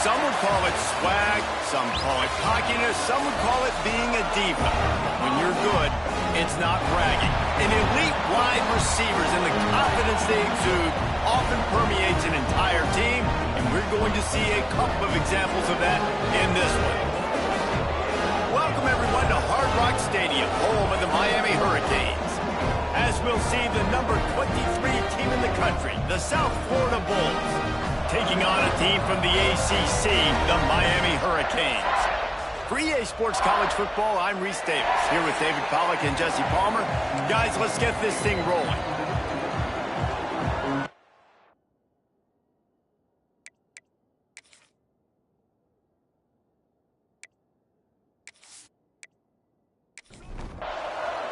Some would call it swag, some call it cockiness, some would call it being a diva. When you're good, it's not bragging. An elite wide receivers and the confidence they exude often permeates an entire team, and we're going to see a couple of examples of that in this one. Welcome everyone to Hard Rock Stadium, home of the Miami Hurricanes. As we'll see the number 23 team in the country, the South Florida Bulls, taking on a team from the ACC, the Miami Hurricanes. For EA Sports College Football, I'm Reese Davis, here with David Pollack and Jesse Palmer. Guys, let's get this thing rolling.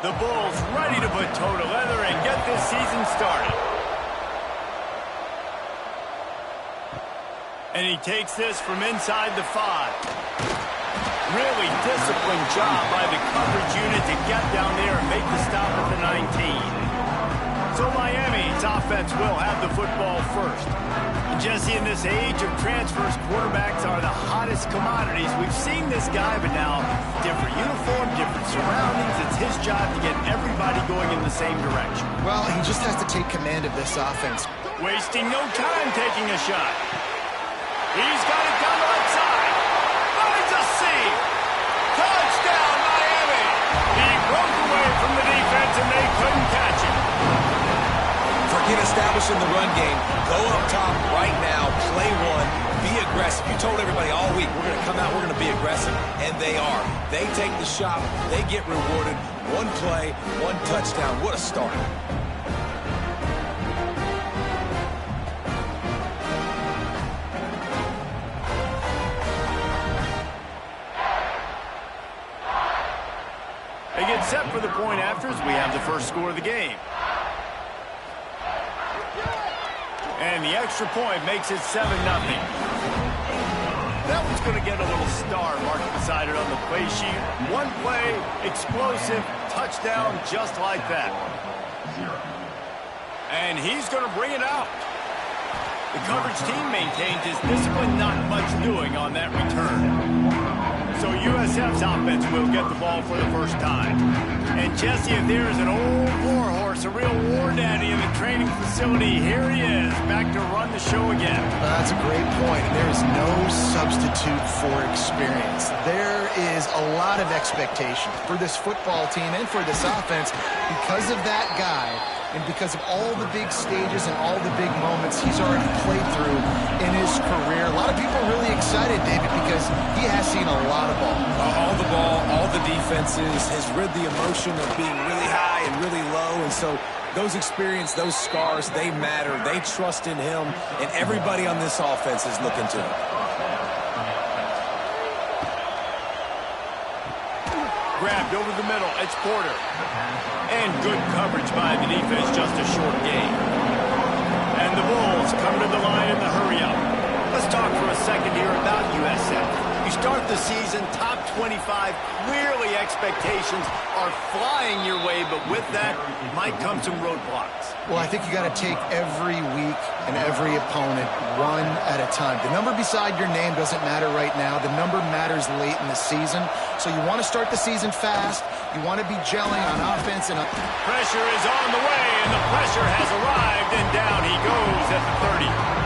The Bulls ready to put toe to leather and get this season started. And he takes this from inside the 5. Really disciplined job by the coverage unit to get down there and make the stop at the 19. So Miami's offense will have the football first. And Jesse, in this age of transfers, quarterbacks are the hottest commodities. We've seen this guy, but now different uniform, different surroundings. It's his job to get everybody going in the same direction. Well, he just has to take command of this offense. Wasting no time taking a shot. He's got it down the right side. Finds a seam. Touchdown, Miami. He broke away from the defense, and they couldn't catch him. Forget establishing the run game. Go up top right now. Play one. Be aggressive. You told everybody all week, we're going to come out, we're going to be aggressive. And they are. They take the shot. They get rewarded. One play, one touchdown. What a start. They get set for the point afters. We have the first score of the game. And the extra point makes it 7-0. That one's going to get a little star marked beside it on the play sheet. One play, explosive, touchdown, just like that. And he's going to bring it out. The coverage team maintains his discipline, not much doing on that return. So USF's offense will get the ball for the first time. And Jesse, if there is an old war horse, a real war daddy in the training facility, here he is, back to run the show again. That's a great point. There is no substitute for experience. There is a lot of expectation for this football team and for this offense because of that guy and because of all the big stages and all the big moments he's already played through in his career. A lot of people are really excited, David, because he has seen a lot of ball. All the ball, all the defenses, has rid the emotion of being really high and really low. And so those experiences, those scars, they matter. They trust in him, and everybody on this offense is looking to him. Grabbed over the middle, it's Porter. And good coverage by the defense, just a short gain. And the Bulls come to the line in the hurry-up. Let's talk for a second here about USF. You start the season top 25, clearly expectations are flying your way, but with that might come some roadblocks. Well, I think you got to take every week and every opponent one at a time. The number beside your name doesn't matter right now. The number matters late in the season. So you want to start the season fast. You want to be gelling on offense. And pressure is on the way, and the pressure has arrived, and down he goes at the 30.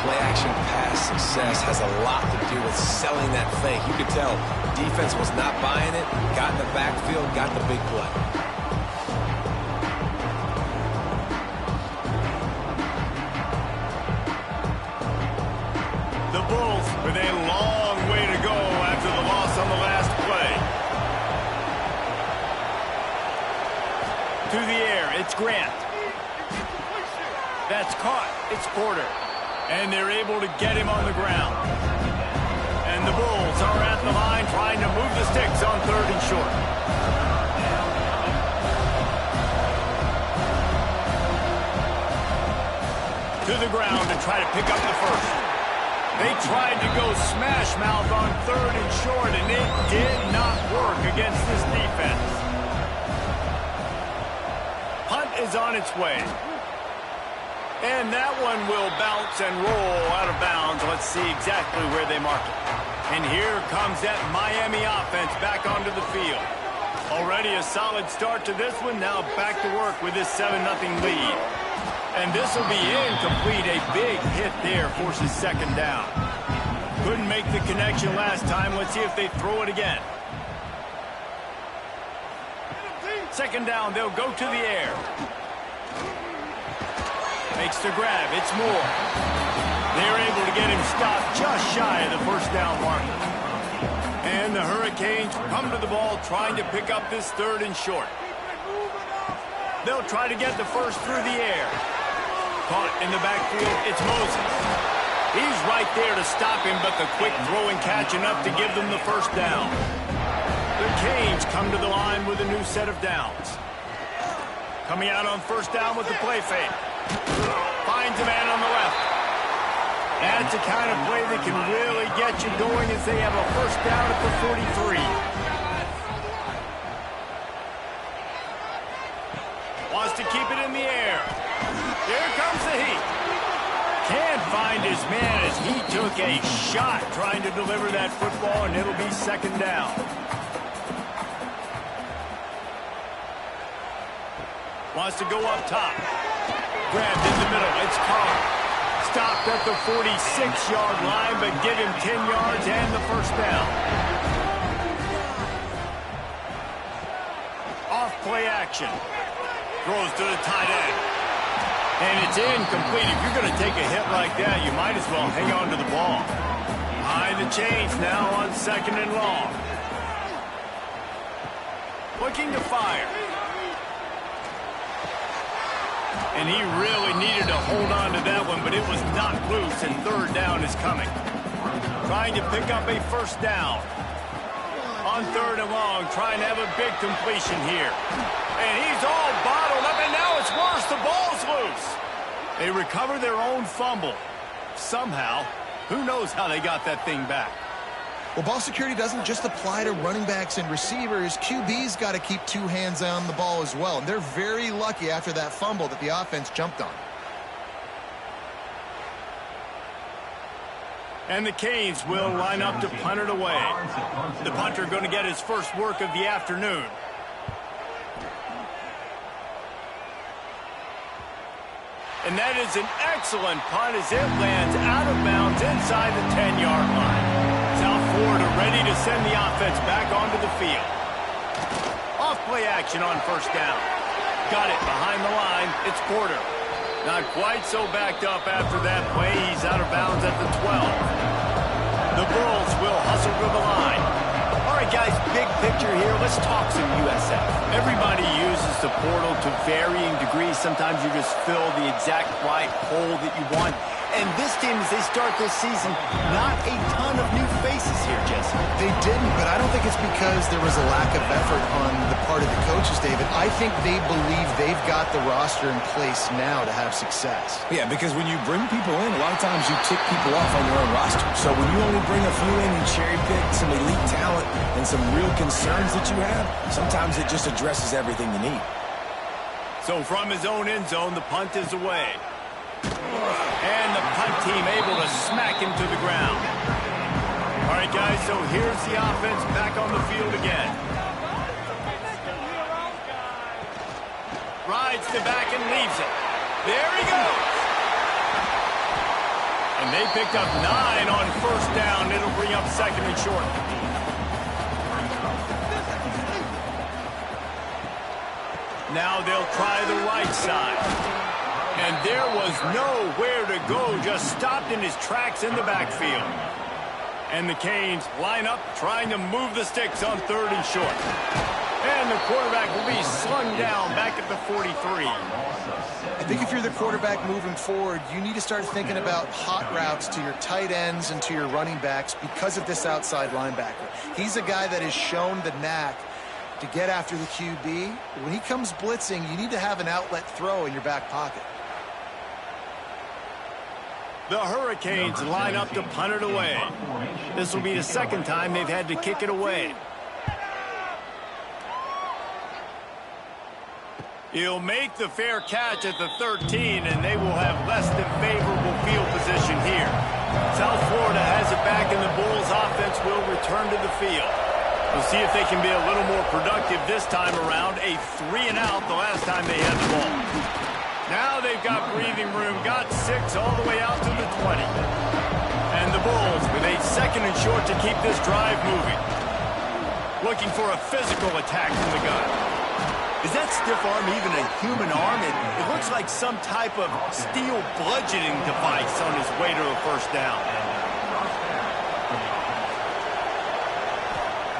Play-action pass success has a lot to do with selling that fake. You could tell defense was not buying it, got in the backfield, got the big play. The Bulls with a long way to go after the loss on the last play. To the air, it's Grant. That's caught. It's Porter. And they're able to get him on the ground. And the Bulls are at the line trying to move the sticks on 3rd and short. To the ground to try to pick up the first. They tried to go smash mouth on 3rd and short, and it did not work against this defense. Punt is on its way. And that one will bounce and roll out of bounds. Let's see exactly where they mark it. And here comes that Miami offense back onto the field. Already a solid start to this one. Now back to work with this 7-0 lead. And this will be incomplete. A big hit there forces second down. Couldn't make the connection last time. Let's see if they throw it again. Second down, they'll go to the air. Makes the grab. It's Moore. They're able to get him stopped just shy of the first down marker. And the Hurricanes come to the ball trying to pick up this 3rd and short. They'll try to get the first through the air. Caught in the backfield, it's Moses. He's right there to stop him, but the quick throw and catch enough to give them the first down. The Canes come to the line with a new set of downs. Coming out on first down with the play fake. Finds a man on the left. That's the kind of play that can really get you going as they have a first down at the 43. Wants to keep it in the air. Here comes the heat. Can't find his man as he took a shot trying to deliver that football, and it'll be second down. Wants to go up top. Grabbed in the middle. It's Carr. Stopped at the 46-yard line, but give him 10 yards and the first down. Off play action. Throws to the tight end. And it's incomplete. If you're going to take a hit like that, you might as well hang on to the ball. Behind the chains now on 2nd and long. Looking to fire. And he really needed to hold on to that one, but it was knocked loose, and 3rd down is coming. Trying to pick up a first down. On 3rd and long, trying to have a big completion here. And he's all bottled up, and now it's worse. The ball's loose. They recover their own fumble. Somehow, who knows how they got that thing back. Well, ball security doesn't just apply to running backs and receivers. QB's got to keep 2 hands on the ball as well. And they're very lucky after that fumble that the offense jumped on. And the Canes will line up to punt it away. The punter going to get his first work of the afternoon. And that is an excellent punt as it lands out of bounds inside the 10-yard line. South Florida ready to send the offense back onto the field. Off play action on first down. Got it behind the line. It's Porter. Not quite so backed up after that play. He's out of bounds at the 12. The Bulls will hustle to the line. All right, guys, big picture here. Let's talk some USF. Everybody uses the portal to varying degrees. Sometimes you just fill the exact right hole that you want. And this team, as they start this season, not a ton of new faces here, Jesse. They didn't, but I don't think it's because there was a lack of effort on the part of the coaches, David. I think they believe they've got the roster in place now to have success. Yeah, because when you bring people in, a lot of times you tick people off on your own roster. So when you only bring a few in, you cherry pick some elite talent and some real concerns that you have, sometimes it just addresses everything you need. So from his own end zone, the punt is away. And the punt team able to smack him to the ground. All right, guys, so here's the offense back on the field again. Rides the back and leaves it. There he goes. And they picked up 9 on first down. It'll bring up 2nd and short. Now they'll try the right side. And there was nowhere to go, just stopped in his tracks in the backfield. And the Canes line up, trying to move the sticks on 3rd and short. And the quarterback will be slung down back at the 43. I think if you're the quarterback moving forward, you need to start thinking about hot routes to your tight ends and to your running backs because of this outside linebacker. He's a guy that has shown the knack to get after the QB. When he comes blitzing, you need to have an outlet throw in your back pocket. The Hurricanes line up to punt it away. This will be the 2nd time they've had to kick it away. He'll make the fair catch at the 13, and they will have less than favorable field position here. South Florida has it back, and the Bulls offense will return to the field. We'll see if they can be a little more productive this time around. A 3-and-out the last time they had the ball. Now they've got breathing room, got 6 all the way out to the 20. And the Bulls with a 2nd and short to keep this drive moving. Looking for a physical attack from the gun. Is that stiff arm even a human arm? It looks like some type of steel bludgeoning device on his way to a first down.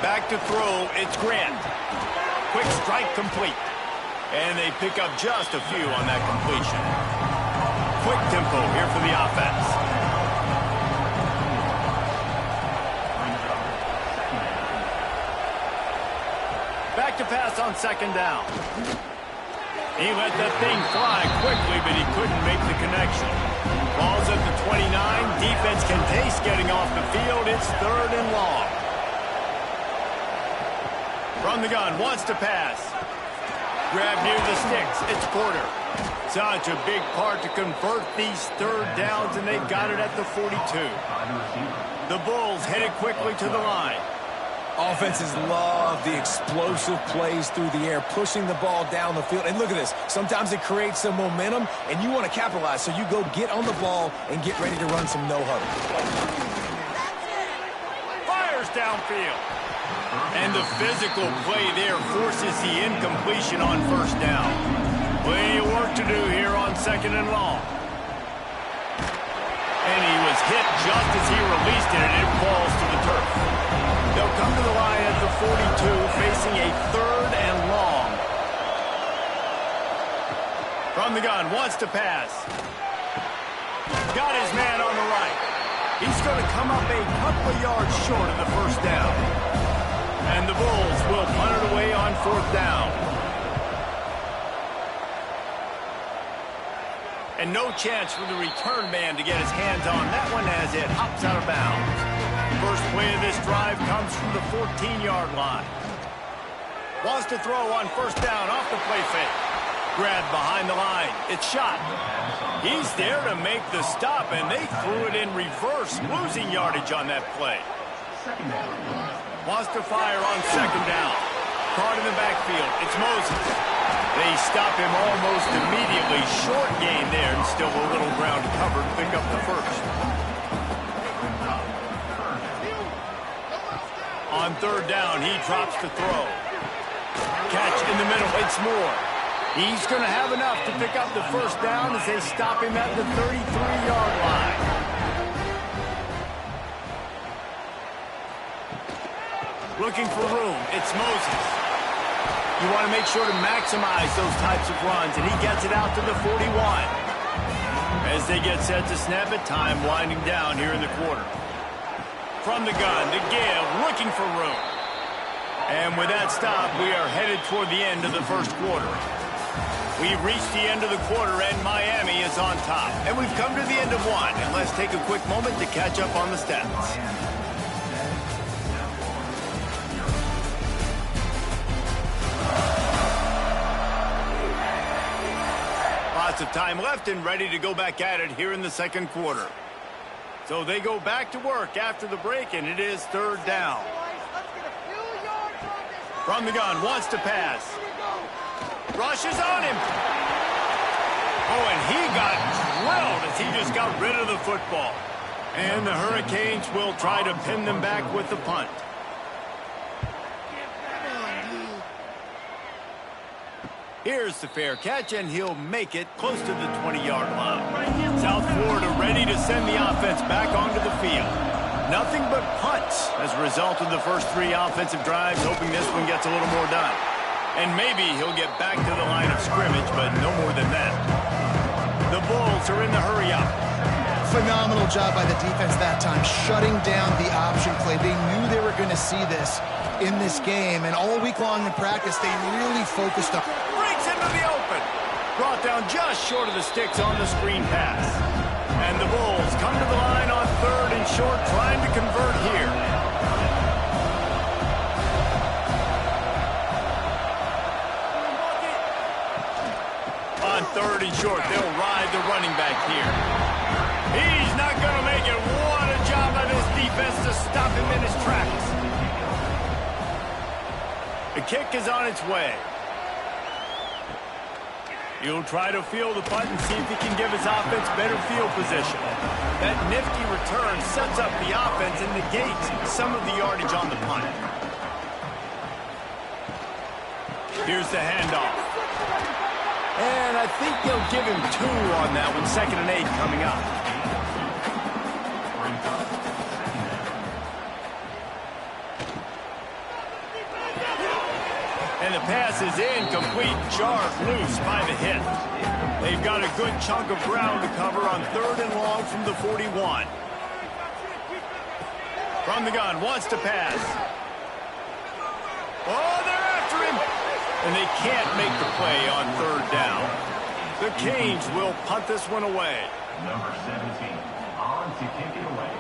Back to throw, it's Grant. Quick strike complete. And they pick up just a few on that completion. Quick tempo here for the offense. Back to pass on 2nd down. He let that thing fly quickly, but he couldn't make the connection. Ball's at the 29. Defense can taste getting off the field. It's 3rd and long. From the gun, wants to pass. Grab near the sticks. It's Porter. Such a big part to convert these 3rd downs, and they've got it at the 42. The Bulls headed quickly to the line. Offenses love the explosive plays through the air, pushing the ball down the field. And look at this. Sometimes it creates some momentum, and you want to capitalize. So you go get on the ball and get ready to run some no-huddle. Fires downfield. And the physical play there forces the incompletion on 1st down. Plenty of work to do here on 2nd and long. And he was hit just as he released it, and it falls to the turf. They'll come to the line at the 42, facing a 3rd and long. From the gun, wants to pass. Got his man on the right. He's going to come up a couple of yards short of the 1st down. And the Bulls will punt it away on 4th down. And no chance for the return man to get his hands on that one as it hops out of bounds. First play of this drive comes from the 14-yard line. Wants to throw on 1st down off the play fake. Grabbed behind the line. It's shot. He's there to make the stop, and they threw it in reverse, losing yardage on that play. Wants to fire on 2nd down. Caught in the backfield. It's Moses. They stop him almost immediately. Short gain there, and still a little ground to cover to pick up the 1st. On 3rd down, he drops to throw. Catch in the middle. It's Moore. He's going to have enough to pick up the 1st down as they stop him at the 33-yard line. Looking for room. It's Moses. You want to make sure to maximize those types of runs, and he gets it out to the 41. As they get set to snap it, time winding down here in the quarter. From the gun, to give, looking for room. And with that stop, we are headed toward the end of the 1st quarter. We've reached the end of the quarter, and Miami is on top. And we've come to the end of one, and let's take a quick moment to catch up on the stats. Lots of time left and ready to go back at it here in the 2nd quarter. So they go back to work after the break, and it is 3rd down. From the gun, wants to pass. Rushes on him. Oh, and he got drilled as he just got rid of the football. And the Hurricanes will try to pin them back with the punt. Here's the fair catch, and he'll make it close to the 20-yard line. South Florida ready to send the offense back onto the field. Nothing but punts as a result of the first 3 offensive drives, hoping this one gets a little more done. And maybe he'll get back to the line of scrimmage, but no more than that. The Bulls are in the hurry-up. Phenomenal job by the defense that time, shutting down the option play. They knew they were going to see this in this game, and all week long in practice, they really focused on... Breaks into the open. Brought down just short of the sticks on the screen pass. And the Bulls come to the line on 3rd and short, trying to convert here. 3rd and short. They'll ride the running back here. He's not going to make it. What a job by this defense to stop him in his tracks. The kick is on its way. He'll try to field the punt and see if he can give his offense better field position. That nifty return sets up the offense and negates some of the yardage on the punt. Here's the handoff. And I think they'll give him 2 on that one. 2nd and 8 coming up. And the pass is incomplete. Jarred loose by the hit. They've got a good chunk of ground to cover on 3rd and long from the 41. From the gun, wants to pass. Oh, they're after him. And they can't make the play on 3rd down. The Canes will punt this one away. Number 17, on to kick it away.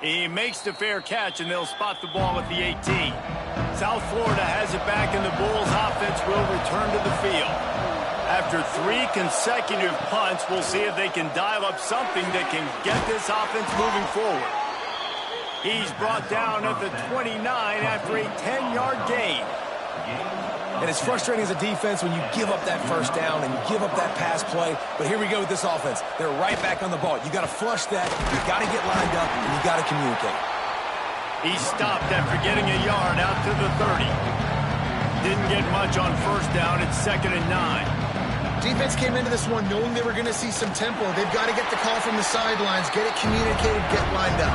He makes the fair catch, and they'll spot the ball at the 18. South Florida has it back, and the Bulls offense will return to the field. After 3 consecutive punts, we'll see if they can dial up something that can get this offense moving forward. He's brought down at the 29 after a 10-yard gain. And it's frustrating as a defense when you give up that 1st down and you give up that pass play. But here we go with this offense. They're right back on the ball. You got to flush that. You got to get lined up, and you got to communicate. He stopped after getting a yard out to the 30. Didn't get much on 1st down. It's 2nd and 9. Defense came into this one knowing they were going to see some tempo. They've got to get the call from the sidelines, get it communicated, get lined up.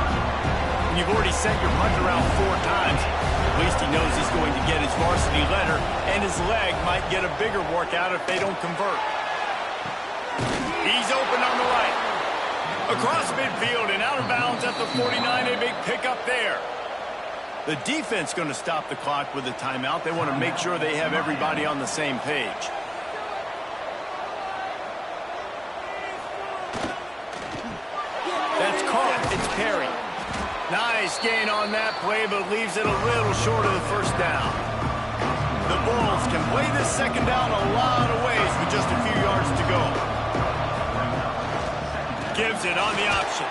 And you've already sent your punter out 4 times. At least he knows he's going to get his varsity letter, and his leg might get a bigger workout if they don't convert. He's open on the right. Across midfield and out of bounds at the 49, a big pickup there. The defense going to stop the clock with a timeout. They want to make sure they have everybody on the same page. That's caught. It's Perry. Nice gain on that play, but leaves it a little short of the 1st down. The Bulls can play this 2nd down a lot of ways with just a few yards to go. Gives it on the option.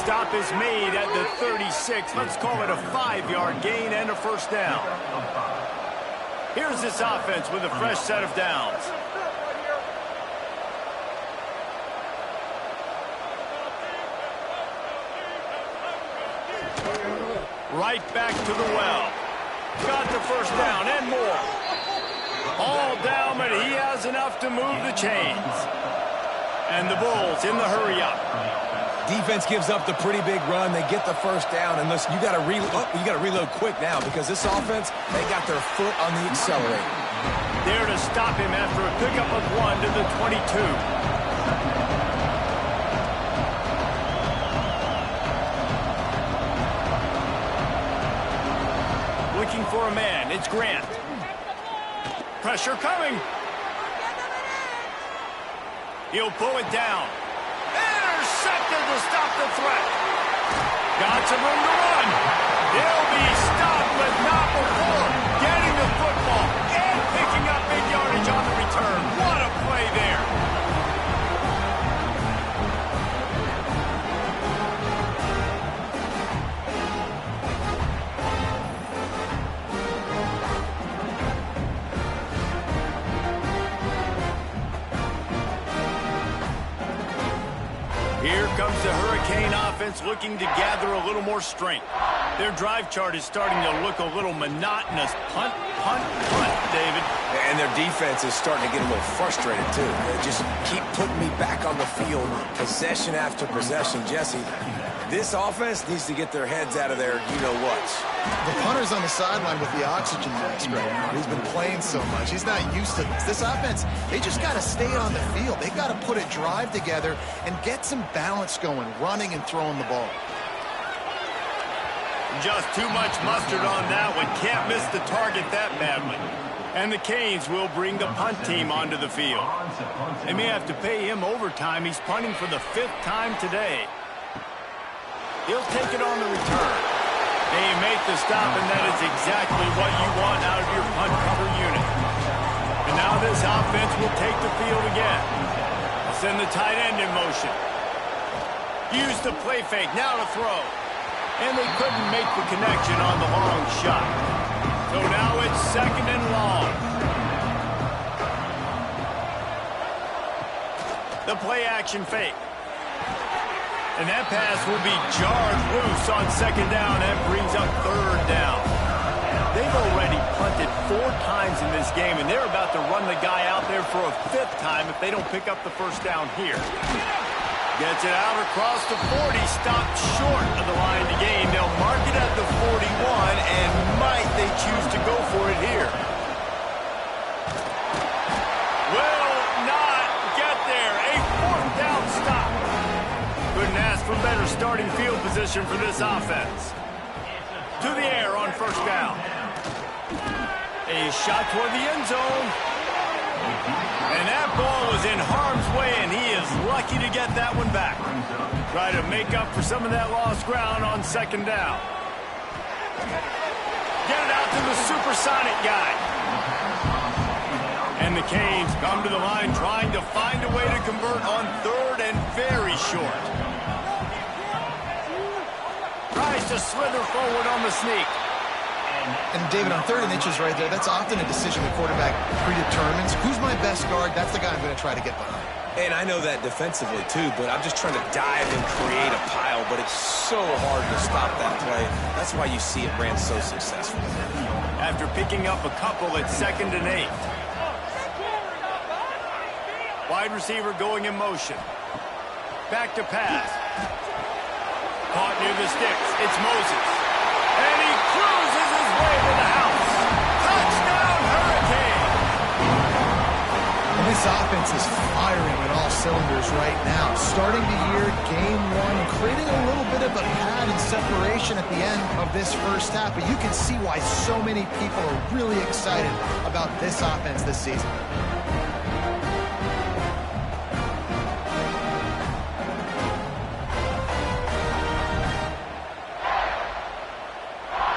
Stop is made at the 36. Let's call it a 5-yard gain and a 1st down. Here's this offense with a fresh set of downs. Right back to the well. Got the 1st down and more. All down, but he has enough to move the chains. And the Bulls in the hurry-up. Defense gives up the pretty big run. They get the 1st down. And listen, you got to reload quick now because this offense, they got their foot on the accelerator. There to stop him after a pickup of 1 to the 22. Looking for a man. It's Grant. Pressure coming. He'll pull it down. Intercepted to stop the threat. Got some room to run. They'll be stopped, but not before getting the football and picking up big yardage on the return. What a play there. Here comes the Hurricane offense looking to gather a little more strength. Their drive chart is starting to look a little monotonous. Punt, punt, punt, David. And their defense is starting to get a little frustrated, too. They just keep putting me back on the field, possession after possession. Jesse, this offense needs to get their heads out of their you-know-whats. The punter's on the sideline with the oxygen mask right now. He's been playing so much. He's not used to this. This offense, they just got to stay on the field. They got to put a drive together and get some balance going, running and throwing the ball. Just too much mustard on that one. Can't miss the target that badly. And the Canes will bring the punt team onto the field. They may have to pay him overtime. He's punting for the 5th time today. He'll take it on the return. They make the stop, and that is exactly what you want out of your punt cover unit. Now this offense will take the field again. They'll send the tight end in motion. Use the play fake, now to throw. And they couldn't make the connection on the long shot. So now it's 2nd and long. The play action fake. And that pass will be jarred loose on 2nd down. That brings up 3rd down. They've already punted 4 times in this game, and they're about to run the guy out there for a 5th time if they don't pick up the 1st down here. Gets it out across the 40, stopped short of the line to gain. They'll mark it at the 41, and might they choose to go for it here. Will not get there. A 4th down stop. Couldn't ask for better starting field position for this offense. To the air on 1st down. A shot toward the end zone. And that ball was in harm's way, and he is lucky to get that one back. Try to make up for some of that lost ground on 2nd down. Get it out to the supersonic guy. And the Canes come to the line trying to find a way to convert on 3rd and very short. Tries to slither forward on the sneak. And David, on 3rd and inches right there, that's often a decision the quarterback predetermines. Who's my best guard? That's the guy I'm going to try to get behind. And I know that defensively, too, but I'm just trying to dive and create a pile, but it's so hard to stop that play. That's why you see it ran so successful. After picking up a couple at 2nd and 8. Wide receiver going in motion. Back to pass. Caught near the sticks. It's Moses. And he cruises his way to the house. Touchdown, Hurricane! And this offense is firing on all cylinders right now. Starting the year, game 1, and creating a little bit of a pad and separation at the end of this 1st half. But you can see why so many people are really excited about this offense this season.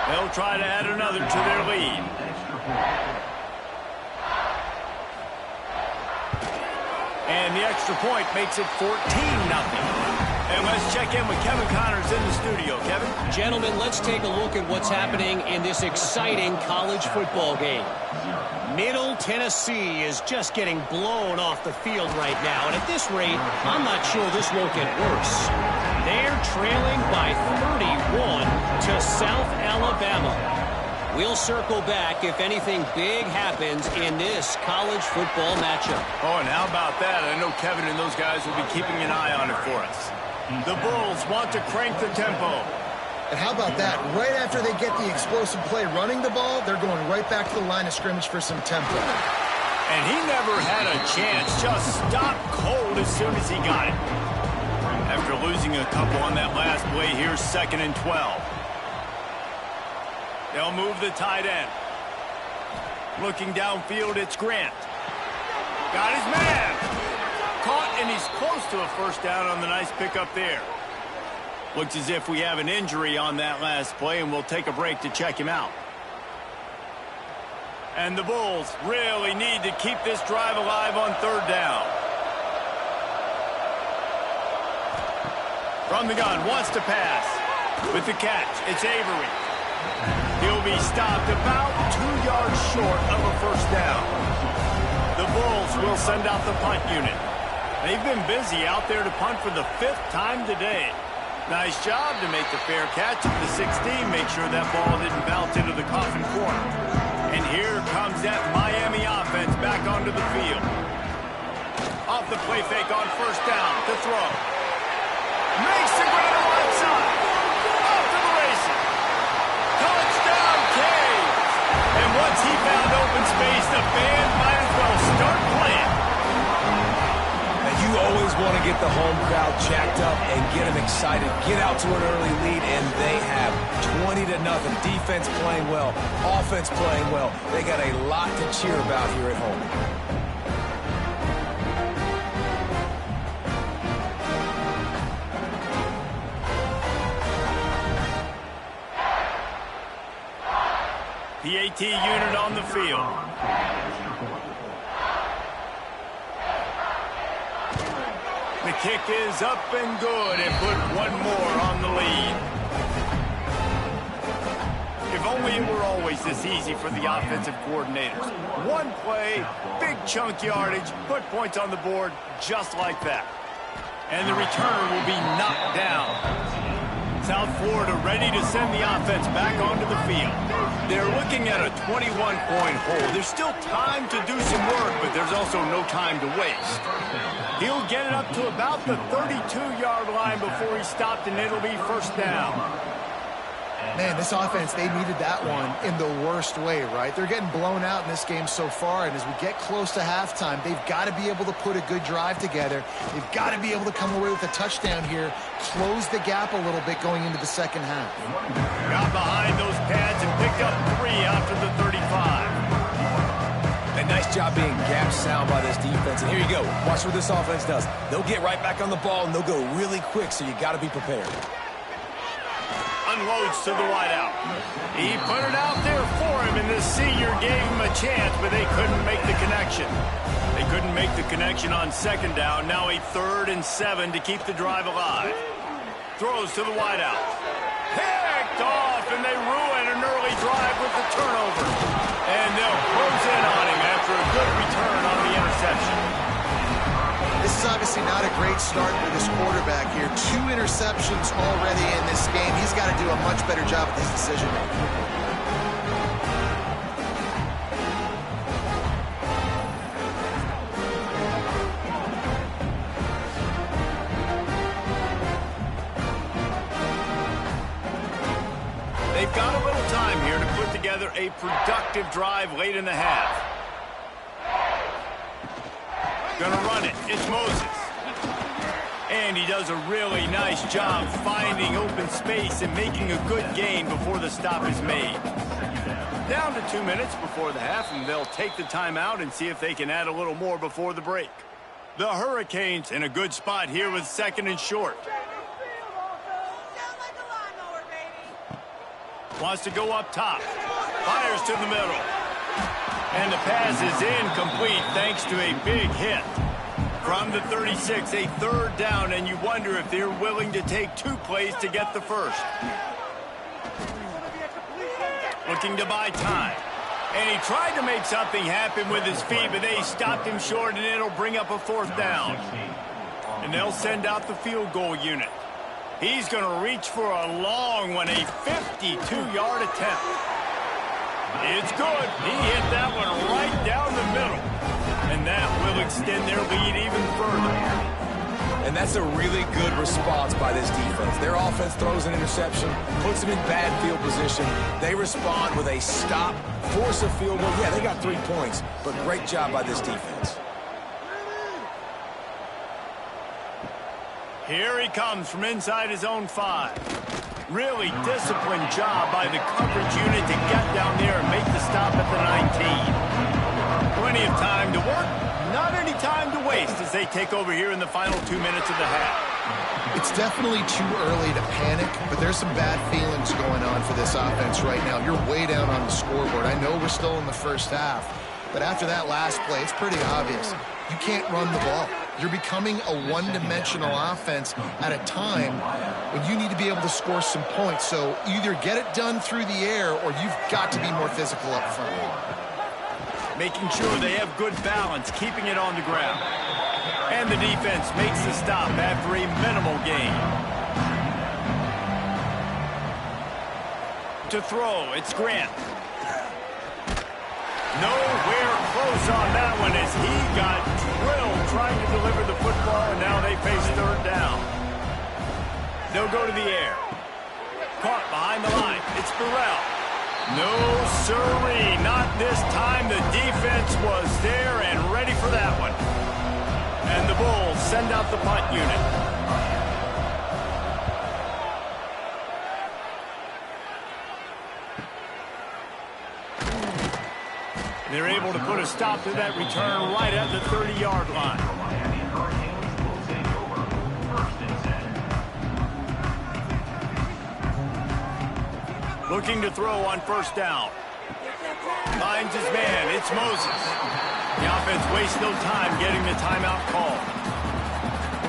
They'll try to add another to their lead. And the extra point makes it 14-0. And let's check in with Kevin Connors in the studio. Kevin? Gentlemen, let's take a look at what's happening in this exciting college football game. Middle Tennessee is just getting blown off the field right now. And at this rate, I'm not sure this won't get worse. They're trailing by 31 to South Alabama. We'll circle back if anything big happens in this college football matchup. Oh, and how about that? I know Kevin and those guys will be keeping an eye on it for us. The Bulls want to crank the tempo. And how about that? Right after they get the explosive play running the ball, they're going right back to the line of scrimmage for some tempo. And he never had a chance. Just stopped cold as soon as he got it. After losing a couple on that last play, here's 2nd and 12. They'll move the tight end. Looking downfield, it's Grant. Got his man. Caught, and he's close to a 1st down on the nice pickup there. Looks as if we have an injury on that last play, and we'll take a break to check him out. And the Bulls really need to keep this drive alive on 3rd down. From the gun, wants to pass. With the catch, it's Avery. He'll be stopped about 2 yards short of a 1st down. The Bulls will send out the punt unit. They've been busy out there to punt for the 5th time today. Nice job to make the fair catch at the 16. Make sure that ball didn't bounce into the coffin corner. And here comes that Miami offense back onto the field. Off the play fake on 1st down to throw. Makes the grab right side. Off to the races. Touchdown, Canes. And once he found open space, the band might as well start playing. And you always want to get the home crowd jacked up and get them excited. Get out to an early lead, and they have 20-0. Defense playing well. Offense playing well. They got a lot to cheer about here at home. The AT unit on the field. kick is up and good and put one more on the lead. If only it were always this easy for the offensive coordinators. One play, big chunk yardage, put points on the board just like that. And the return will be knocked down. South Florida ready to send the offense back onto the field. They're looking at a 21-point hole. There's still time to do some work, but there's also no time to waste. He'll get it up to about the 32-yard line before he's stopped, and it'll be first down. Man, this offense, they needed that one in the worst way, right? They're getting blown out in this game so far, and as we get close to halftime, they've got to be able to put a good drive together. They've got to be able to come away with a touchdown here, close the gap a little bit going into the second half. Got behind those pads and picked up 3 after the 35. A nice job being gap sound by this defense. And here you go. Watch what this offense does. They'll get right back on the ball, and they'll go really quick, so you got to be prepared. Unloads to the wideout. He put it out there for him, and the senior gave him a chance, but they couldn't make the connection. They couldn't make the connection on second down. Now a 3rd and 7 to keep the drive alive. Throws to the wideout. Picked off, and they ruin an early drive with the turnover. And they'll close in on him after a good return on the interception. This is obviously not a great start for this quarterback here. 2 interceptions already in this game. He's got to do a much better job with his decision-making. They've got a little time here to put together a productive drive late in the half. Gonna run it. It's Moses. And he does a really nice job finding open space and making a good gain before the stop is made. Down to 2 minutes before the half, and they'll take the timeout and see if they can add a little more before the break. The Hurricanes in a good spot here with 2nd and short. Wants to go up top. Fires to the middle. And the pass is incomplete thanks to a big hit. From the 36, a 3rd down, and you wonder if they're willing to take 2 plays to get the first. Looking to buy time. And he tried to make something happen with his feet, but they stopped him short, and it'll bring up a 4th down. And they'll send out the field goal unit. He's going to reach for a long one, a 52-yard attempt. It's good. He hit that one right down the middle. And that will extend their lead even further. And that's a really good response by this defense. Their offense throws an interception, puts them in bad field position. They respond with a stop, force a field goal. Yeah, they got 3 points, but great job by this defense. Here he comes from inside his own 5. Really disciplined job by the coverage unit to get down there and make the stop at the 19. Plenty of time to work, not any time to waste as they take over here in the final 2 minutes of the half. It's definitely too early to panic, but there's some bad feelings going on for this offense right now. You're way down on the scoreboard. I know we're still in the first half, but after that last play, it's pretty obvious. You can't run the ball. You're becoming a one-dimensional offense at a time when you need to be able to score some points. So either get it done through the air or you've got to be more physical up front. Making sure they have good balance, keeping it on the ground. And the defense makes the stop after a minimal gain. To throw, it's Grant. Nowhere close on that one as he got drilled trying to deliver the football, and now they face 3rd down. They'll go to the air. Caught behind the line. It's Burrell. No, sirree, not this time. The defense was there and ready for that one. And the Bulls send out the punt unit. They're able to put a stop to that return right at the 30-yard line. Looking to throw on 1st down. Finds his man. It's Moses. The offense wastes no time getting the timeout called.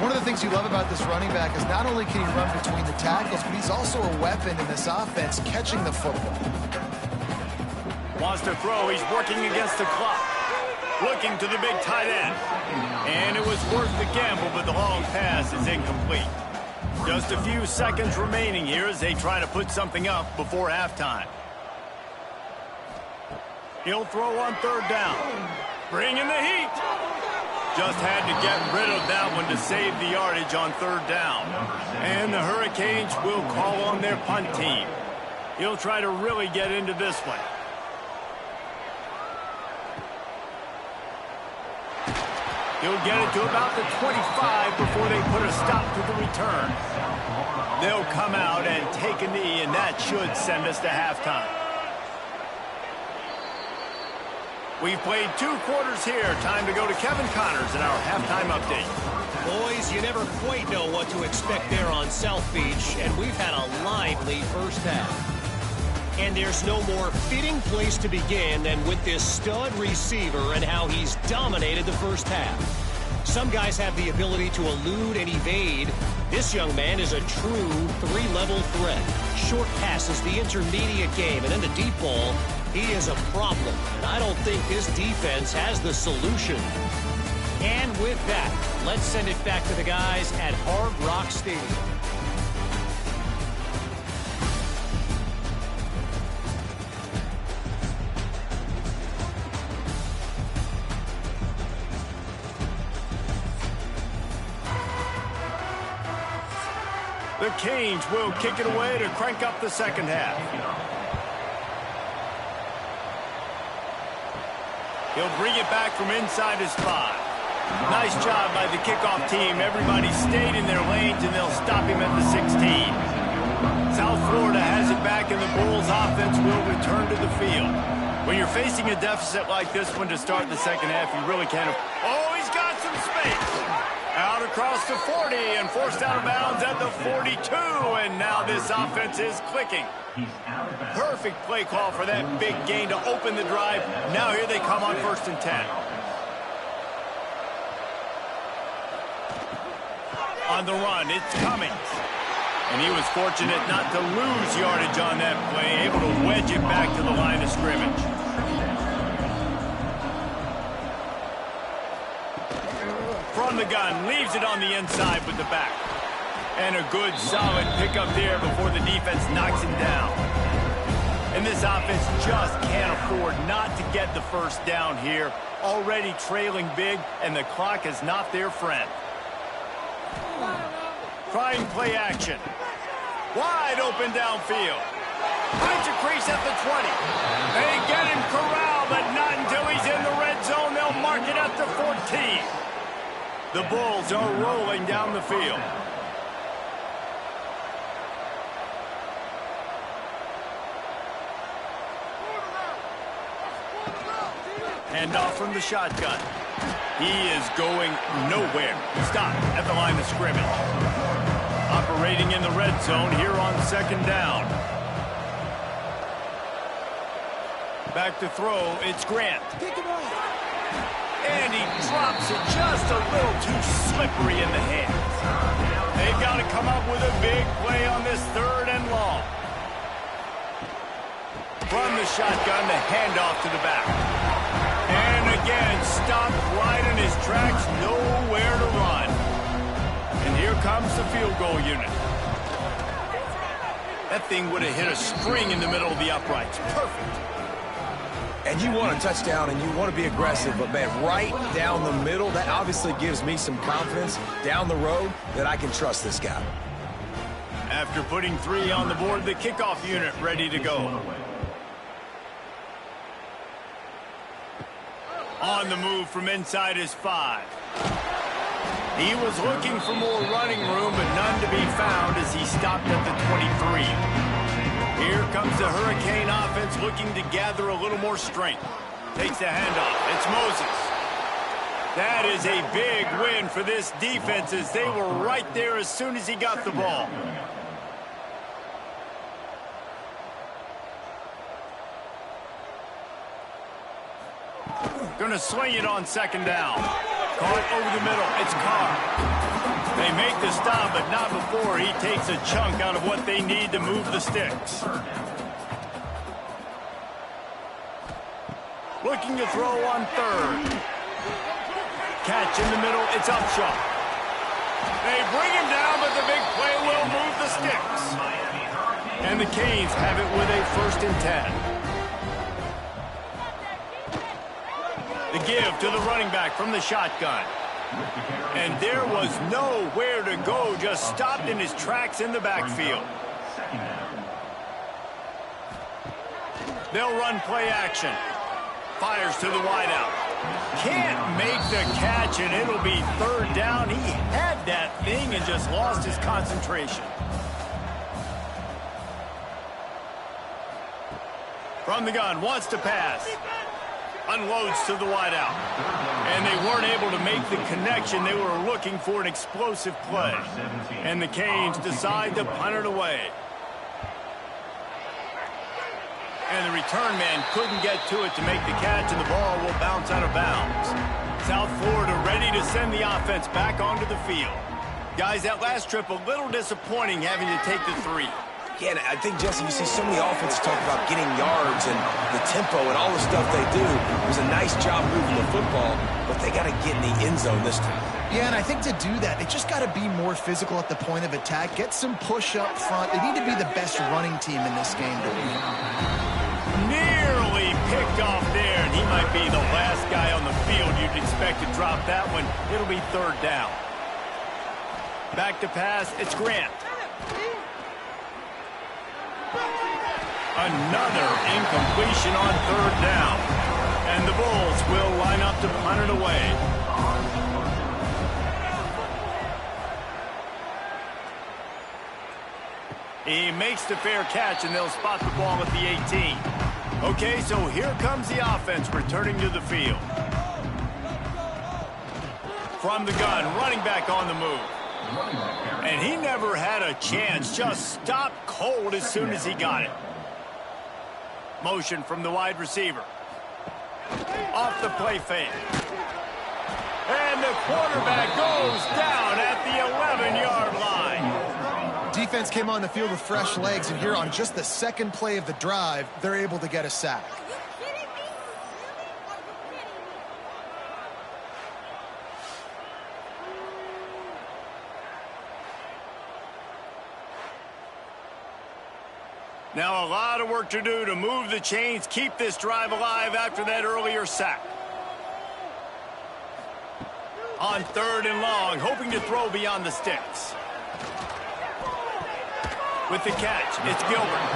One of the things you love about this running back is not only can he run between the tackles, but he's also a weapon in this offense catching the football. Wants to throw. He's working against the clock. Looking to the big tight end. And it was worth the gamble, but the long pass is incomplete. Just a few seconds remaining here as they try to put something up before halftime. He'll throw on third down. Bring in the heat. Just had to get rid of that one to save the yardage on third down. And the Hurricanes will call on their punt team. He'll try to really get into this one. He'll get it to about the 25 before they put a stop to the return. They'll come out and take a knee, and that should send us to halftime. We've played 2 quarters here. Time to go to Kevin Connors in our halftime update. Boys, you never quite know what to expect there on South Beach, and we've had a lively first half. And there's no more fitting place to begin than with this stud receiver and how he's dominated the first half. Some guys have the ability to elude and evade. This young man is a true 3-level threat. Short passes, the intermediate game, and then the deep ball. He is a problem, and I don't think this defense has the solution. And with that, let's send it back to the guys at Hard Rock Stadium. The Canes will kick it away to crank up the second half. He'll bring it back from inside his 5. Nice job by the kickoff team. Everybody stayed in their lanes, and they'll stop him at the 16. South Florida has it back, and the Bulls offense will return to the field. When you're facing a deficit like this one to start the second half, you really can't. Oh, he's got some space. Out across the 40 and forced out of bounds at the 42, and now this offense is clicking. Perfect play call for that big gain to open the drive. Now here they come on 1st and 10. On the run, it's Cummings. And he was fortunate not to lose yardage on that play, able to wedge it back to the line of scrimmage. From the gun, leaves it on the inside with the back. And a good, solid pickup there before the defense knocks him down. And this offense just can't afford not to get the first down here. Already trailing big, and the clock is not their friend. Trying play action. Wide open downfield. Finds a crease at the 20. They get him corralled, but not until he's in the red zone. They'll mark it at the 14. The Bulls are rolling down the field. Hand off from the shotgun. He is going nowhere. Stop at the line of scrimmage. Operating in the red zone here on 2nd down. Back to throw, it's Grant. And he drops it just a little too slippery in the hands. They've got to come up with a big play on this 3rd and long. From the shotgun, the handoff to the back. And again, stopped right in his tracks, nowhere to run. And here comes the field goal unit. That thing would have hit a string in the middle of the uprights. Perfect. And you want a touchdown, and you want to be aggressive, but, man, right down the middle, that obviously gives me some confidence down the road that I can trust this guy. After putting 3 on the board, the kickoff unit ready to go. On the move from inside his 5. He was looking for more running room, but none to be found as he stopped at the 23. Here comes the Hurricane offense looking to gather a little more strength. Takes the handoff. It's Moses. That is a big win for this defense as they were right there as soon as he got the ball. Going to swing it on 2nd down. Caught over the middle. It's Carr. They make the stop, but not before he takes a chunk out of what they need to move the sticks. Looking to throw on third. Catch in the middle, it's Upshaw. They bring him down, but the big play will move the sticks. And the Canes have it with a 1st and 10. The give to the running back from the shotgun. And there was nowhere to go, just stopped in his tracks in the backfield. They'll run play action. Fires to the wideout. Can't make the catch, and it'll be 3rd down. He had that thing and just lost his concentration. From the gun, wants to pass. Unloads to the wideout. And they weren't able to make the connection. They were looking for an explosive play. And the Canes decide to punt it away. And the return man couldn't get to it to make the catch, and the ball will bounce out of bounds. South Florida ready to send the offense back onto the field. Guys, that last trip a little disappointing having to take the 3. Yeah, and I think, Jesse, you see so many offenses talk about getting yards and the tempo and all the stuff they do. It was a nice job moving the football, but they got to get in the end zone this time. Yeah, and I think to do that, they just got to be more physical at the point of attack, get some push up front. They need to be the best running team in this game to win. Nearly picked off there, and he might be the last guy on the field you'd expect to drop that one. It'll be 3rd down. Back to pass, it's Grant. Another incompletion on 3rd down. And the Bulls will line up to punt it away. He makes the fair catch, and they'll spot the ball at the 18. Okay, so here comes the offense returning to the field. From the gun, running back on the move. And he never had a chance, just stopped cold as soon as he got it. Motion from the wide receiver. Off the play fake. And the quarterback goes down at the 11-yard line. Defense came on the field with fresh legs, and here on just the 2nd play of the drive, they're able to get a sack. Now a lot of work to do to move the chains, keep this drive alive after that earlier sack. On 3rd and long, hoping to throw beyond the sticks. With the catch, it's Gilbert.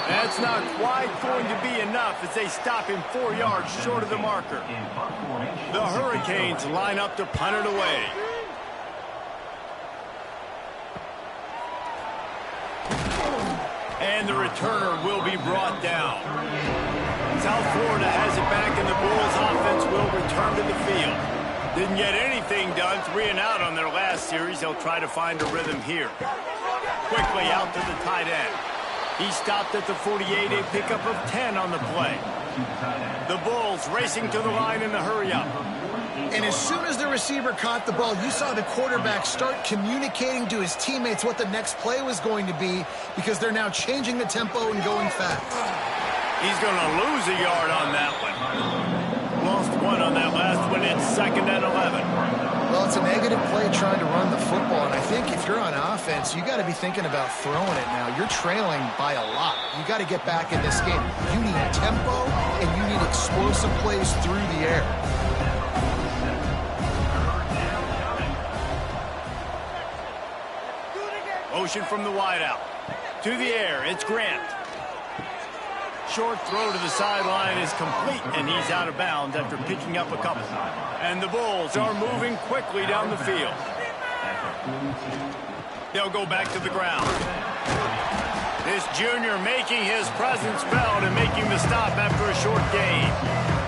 That's not quite going to be enough as they stop him 4 yards short of the marker. The Hurricanes line up to punt it away. And the returner will be brought down. South Florida has it back, and the Bulls offense will return to the field. Didn't get anything done, 3 and out on their last series. They'll try to find a rhythm here. Quickly out to the tight end. He stopped at the 48, a pickup of 10 on the play. The Bulls racing to the line in the hurry-up. And as soon as the receiver caught the ball, you saw the quarterback start communicating to his teammates what the next play was going to be, because they're now changing the tempo and going fast. He's going to lose a yard on that one. Lost 1 on that last one. It's 2nd and 11. Well, it's a negative play trying to run the football, and I think if you're on offense, you got to be thinking about throwing it now. You're trailing by a lot. You got to get back in this game. You need tempo, and you need explosive plays through the air. Motion from the wideout. To the air, it's Grant. Short throw to the sideline is complete, and he's out of bounds after picking up a couple. And the Bulls are moving quickly down the field. They'll go back to the ground. This junior making his presence felt and making the stop after a short gain.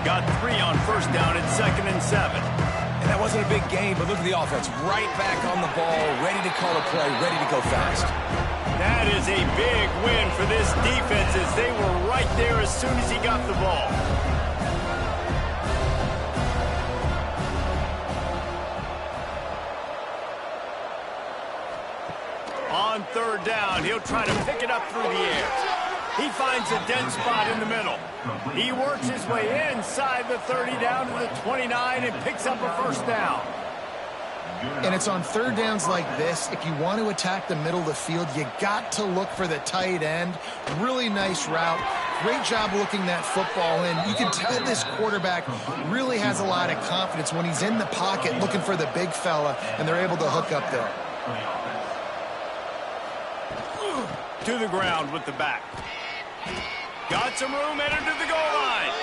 Got 3 on 1st down at 2nd and 7. And that wasn't a big gain, but look at the offense. Right back on the ball, ready to call a play, ready to go fast. That is a big win for this defense as they were right there as soon as he got the ball. On third down, he'll try to pick it up through the air. He finds a dead spot in the middle. He works his way inside the 30 down to the 29 and picks up a first down. And it's on third downs like this, if you want to attack the middle of the field, you got to look for the tight end. Really nice route. Great job looking that football in. You can tell this quarterback really has a lot of confidence when he's in the pocket looking for the big fella, and they're able to hook up there. To the ground with the back. Got some room, entered to the goal line.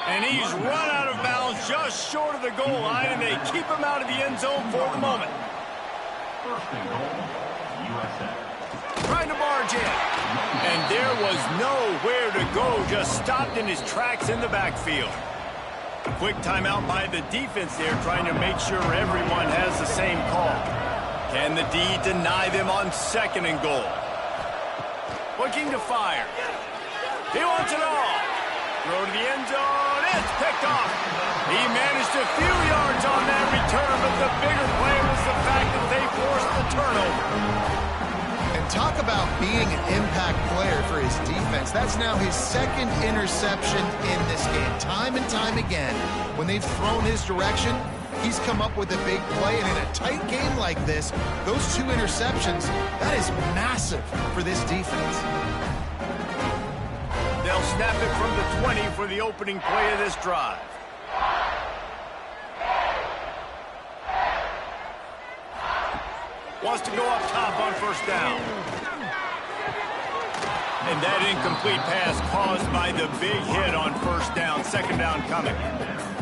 And he's run out of bounds just short of the goal line, and they keep him out of the end zone for the moment. First and goal, USF. Trying to barge in. And there was nowhere to go, just stopped in his tracks in the backfield. A quick timeout by the defense there, trying to make sure everyone has the same call. Can the D deny them on second and goal? Looking to fire. He wants it all. Throw to the end zone. It's picked off. He managed a few yards on that return, but the bigger play was the fact that they forced the turnover. And talk about being an impact player for his defense. That's now his second interception in this game. Time and time again, when they've thrown his direction, he's come up with a big play. And in a tight game like this, those 2 interceptions, that is massive for this defense. They'll snap it from the 20 for the opening play of this drive. Wants to go up top on first down. And that incomplete pass caused by the big hit on first down. Second down coming.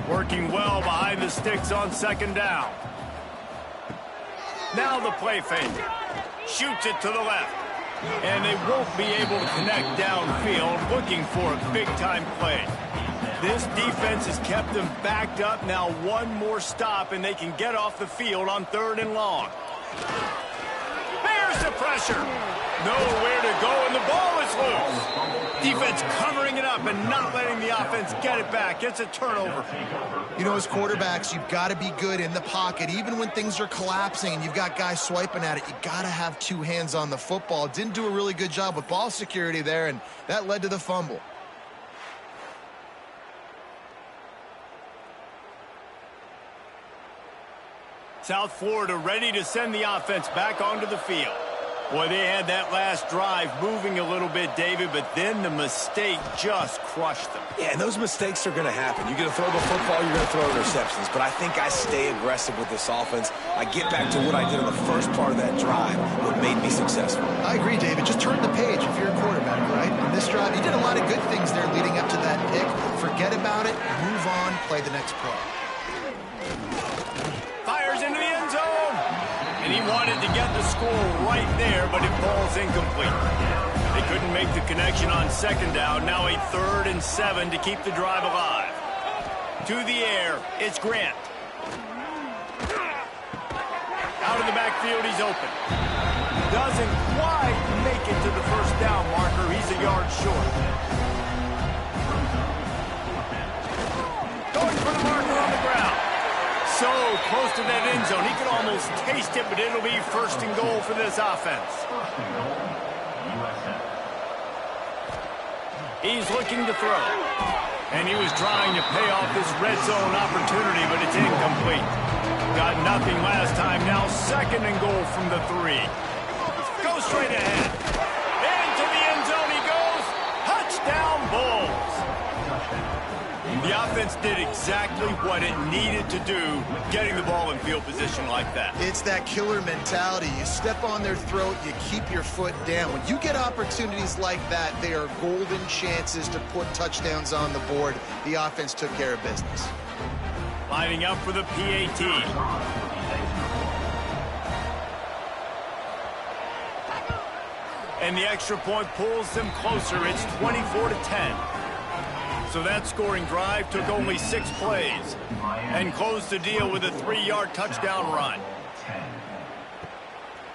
Working well behind the sticks on second down. Now the play fake. Shoots it to the left. And they won't be able to connect downfield, looking for a big-time play. This defense has kept them backed up. Now one more stop, and they can get off the field on third and long. There's the pressure. Nowhere to go, and the ball is loose. Defense covering it up and not letting the offense get it back. It's a turnover. You know, as quarterbacks, you've got to be good in the pocket. Even when things are collapsing and you've got guys swiping at it, you got to have 2 hands on the football. Didn't do a really good job with ball security there, and that led to the fumble. South Florida ready to send the offense back onto the field. Boy, they had that last drive moving a little bit, David, but then the mistake just crushed them. Yeah, and those mistakes are going to happen. You're going to throw the football, you're going to throw interceptions. But I think I stay aggressive with this offense. I get back to what I did in the first part of that drive, what made me successful. I agree, David. Just turn the page if you're a quarterback, right? In this drive, you did a lot of good things there leading up to that pick. Forget about it, move on, play the next play. Fires into the end zone. And he wanted to get the score right there, but it falls incomplete. They couldn't make the connection on second down. Now a 3rd and 7 to keep the drive alive. To the air, it's Grant. Out of the backfield, he's open. Doesn't quite make it to the first down marker. He's a yard short. Going for the marker on the ground. So close to that end zone. He could almost taste it, but it'll be first and goal for this offense. First and goal, USF. He's looking to throw. And he was trying to pay off this red zone opportunity, but it's incomplete. Got nothing last time. Now second and goal from the 3. Go straight ahead. Into the end zone he goes. Touchdown, Bulls. The offense did exactly what it needed to do, getting the ball in field position like that. It's that killer mentality. You step on their throat, you keep your foot down. When you get opportunities like that, they are golden chances to put touchdowns on the board. The offense took care of business. Lining up for the PAT. And the extra point pulls them closer. It's 24-10. So that scoring drive took only 6 plays and closed the deal with a 3-yard touchdown run.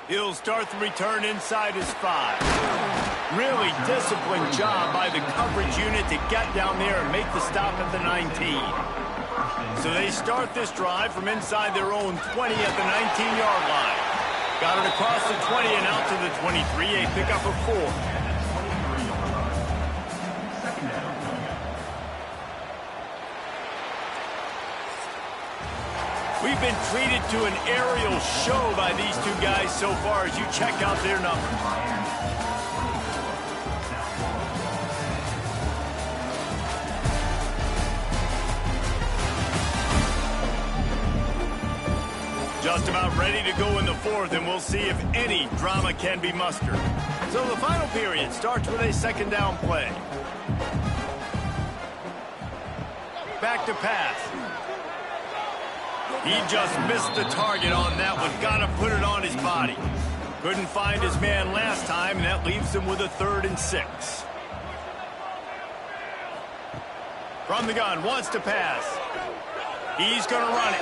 He'll start the return inside his 5. Really disciplined job by the coverage unit to get down there and make the stop at the 19. So they start this drive from inside their own 20 at the 19-yard line. Got it across the 20 and out to the 23, a pickup of 4. We've been treated to an aerial show by these two guys so far as you check out their numbers. Just about ready to go in the fourth, and we'll see if any drama can be mustered. So the final period starts with a second down play. Back to pass. He just missed the target on that one. Got to put it on his body. Couldn't find his man last time, and that leaves him with a 3rd and 6. From the gun, wants to pass. He's going to run it.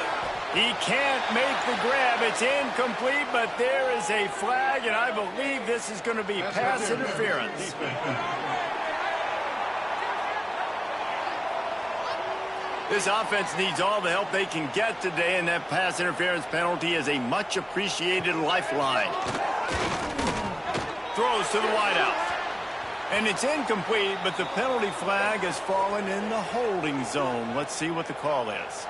He can't make the grab. It's incomplete, but there is a flag, and I believe this is going to be pass interference. This offense needs all the help they can get today, and that pass interference penalty is a much-appreciated lifeline. Throws to the wideout. And it's incomplete, but the penalty flag has fallen in the holding zone. Let's see what the call is.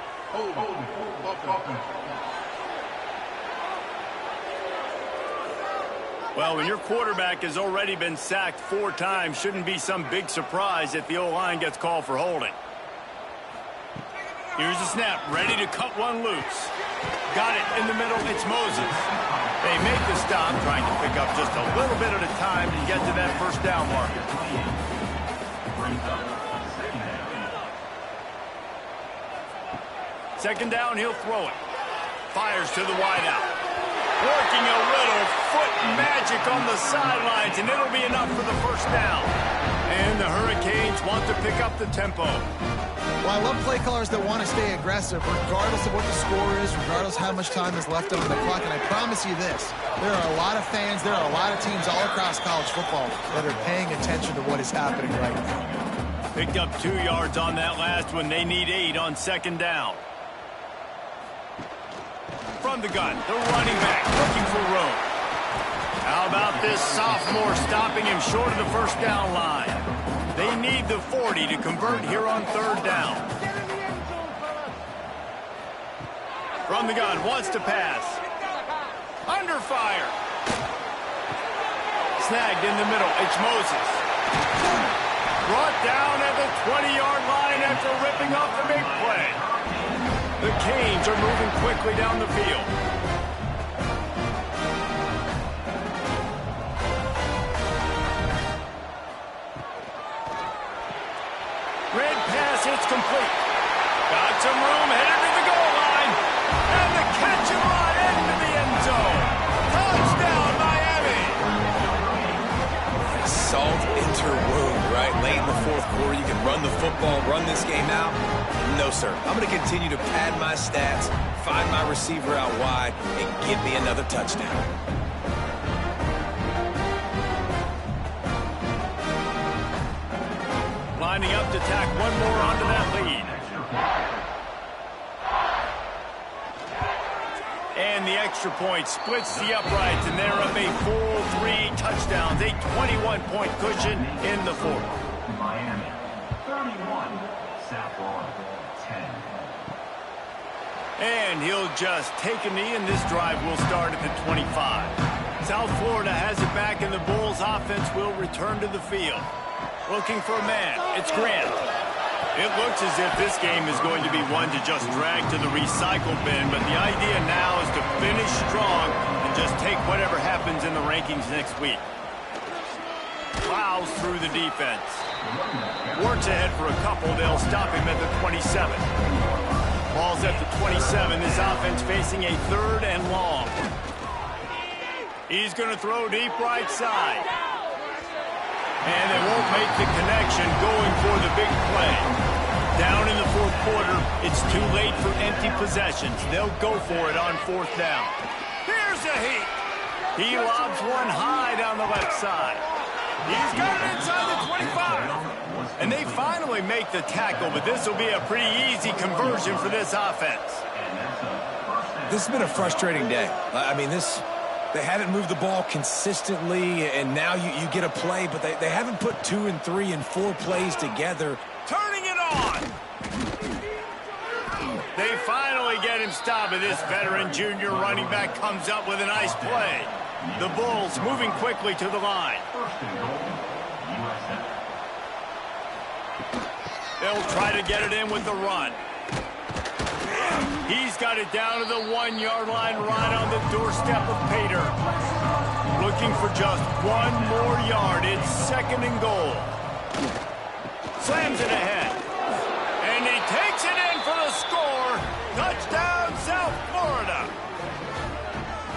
Well, when your quarterback has already been sacked 4 times, shouldn't be some big surprise if the O-line gets called for holding. Here's the snap, ready to cut one loose. Got it in the middle, it's Moses. They make the stop, trying to pick up just a little bit at a time to get to that first down marker. Second down, he'll throw it. Fires to the wideout. Working a little foot magic on the sidelines, and it'll be enough for the first down. And the Hurricanes want to pick up the tempo. Well, I love play callers that want to stay aggressive, regardless of what the score is, regardless how much time is left on the clock. And I promise you this, there are a lot of fans, there are a lot of teams all across college football that are paying attention to what is happening right now. Picked up 2 yards on that last one. They need 8 on second down. From the gun, the running back looking for room. How about this sophomore stopping him short of the first down line? They need the 40 to convert here on third down. From the gun, wants to pass. Under fire. Snagged in the middle. It's Moses. Brought down at the 20-yard line after ripping off the big play. The Canes are moving quickly down the field. Red pass, it's complete. Got some room, headed to the goal line. And the catch and run into the end zone. Touchdown, Miami. Salt into wound, right? Late in the fourth quarter, you can run the football, run this game out. No, sir. I'm going to continue to pad my stats, find my receiver out wide, and give me another touchdown. Lining up to tack one more onto that lead. And the extra point splits the uprights, and they're up a full 3 touchdowns, a 21-point cushion in the fourth. Miami, 31. Saffron, 10. And he'll just take a knee, and this drive will start at the 25. South Florida has it back, and the Bulls offense will return to the field. Looking for a man. It's Grant. It looks as if this game is going to be one to just drag to the recycle bin, but the idea now is to finish strong and just take whatever happens in the rankings next week. Plows through the defense. Works ahead for a couple. They'll stop him at the 27. Ball's at the 27. This offense facing a 3rd and long. He's going to throw deep right side. And they won't make the connection going for the big play. Down in the fourth quarter, it's too late for empty possessions. They'll go for it on 4th down. Here's a heat. He lobs one high down the left side. He's got it inside the 25. And they finally make the tackle, but this will be a pretty easy conversion for this offense. This has been a frustrating day. I mean, this They haven't moved the ball consistently, and now you get a play, but they haven't put 2 and 3 and 4 plays together. Turning it on. They finally get him stopped, and this veteran junior running back comes up with a nice play. The Bulls moving quickly to the line. First and goal, USF. They'll try to get it in with the run. He's got it down to the 1-yard line right on the doorstep of Pater. Looking for just 1 more yard. It's 2nd and goal. Slams it ahead. And he takes it in for the score. Touchdown, South Florida.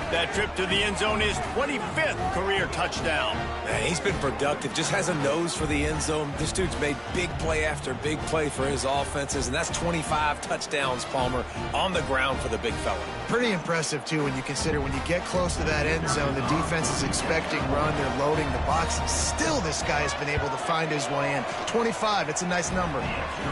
That trip to the end zone is 25th career touchdown. Man, he's been productive, just has a nose for the end zone. This dude's made big play after big play for his offenses, and that's 25 touchdowns, Palmer, on the ground for the big fella. Pretty impressive, too, when you consider when you get close to that end zone, the defense is expecting run, they're loading the box, and still this guy has been able to find his way in. 25, it's a nice number.